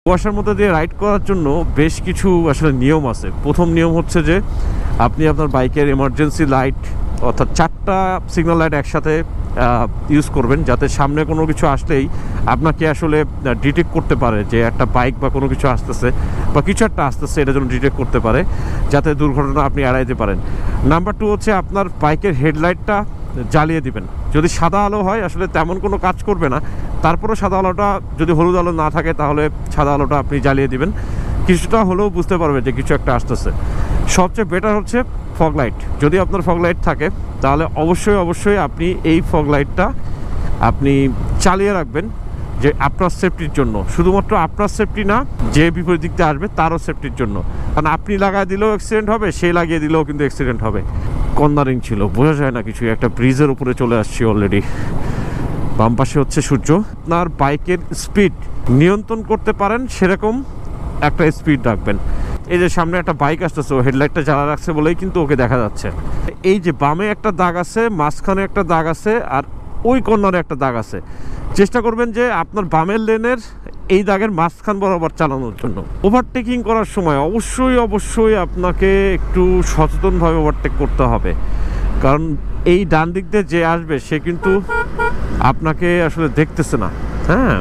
কুয়াশার মধ্যে দিয়ে রাইড করার জন্য বেশ কিছু আসলে নিয়ম আছে। প্রথম নিয়ম হচ্ছে যে আপনি আপনার বাইকের এমার্জেন্সি লাইট অর্থাৎ 4টা সিগন্যাল লাইট একসাথে ইউজ করবেন, যাতে সামনে কোনো কিছু আসলেই আপনাকে আসলে ডিটেক্ট করতে পারে যে একটা বাইক বা কোনো কিছু আসতেছে বা কিছু একটা আসতেছে, এটা যেন ডিটেক্ট করতে পারে, যাতে দুর্ঘটনা আপনি এড়াইতে পারেন। নাম্বার 2 হচ্ছে আপনার বাইকের হেডলাইটটা জ্বালিয়ে দিবেন। যদি সাদা আলো হয় আসলে তেমন কোনো কাজ করবে না, তারপরেও সাদা আলোটা, যদি হলুদ আলো না থাকে তাহলে সাদা আলোটা আপনি জ্বালিয়ে দিবেন, কিছুটা হলেও বুঝতে পারবে যে কিছু একটা আসতেছে। সবচেয়ে বেটার হচ্ছে ফগ লাইট। যদি আপনার ফগ লাইট থাকে তাহলে অবশ্যই আপনি এই ফগ লাইটটা আপনি চালিয়ে রাখবেন, যে আপনার সেফটির জন্য, শুধুমাত্র আপনার সেফটি না, যে বিপরীত দিক দিয়ে আসবে তারও সেফটির জন্য। কারণ আপনি লাগাই দিলেও অ্যাক্সিডেন্ট হবে, সে লাগিয়ে দিলেও কিন্তু অ্যাক্সিডেন্ট হবে। কর্নারিং ছিল, বোঝা যায় না কিছু, একটা ব্রিজের উপরে চলে আসছি অলরেডি। বাম পাশে হচ্ছে সূর্য। আপনার বাইকের স্পিড নিয়ন্ত্রণ করতে পারেন সেরকম একটা স্পিড রাখবেন। এই যে সামনে একটা বাইক আসতেছে, ও হেডলাইটটা জ্বালা রাখছে বলেই কিন্তু ওকে দেখা যাচ্ছে। এই যে বামে একটা দাগ আছে, মাঝখানে একটা দাগ আছে, আর ওই কর্নারে একটা দাগ আছে। চেষ্টা করবেন যে আপনার বামের লেনের এই দাগের মাঝখান বরাবর চালানোর জন্য। ওভারটেকিং করার সময় অবশ্যই আপনাকে একটু সচেতনভাবে ওভারটেক করতে হবে, কারণ এই ডান দিক দিয়ে যে আসবে সে কিন্তু আপনাকে আসলে দেখতেছে না। হ্যাঁ,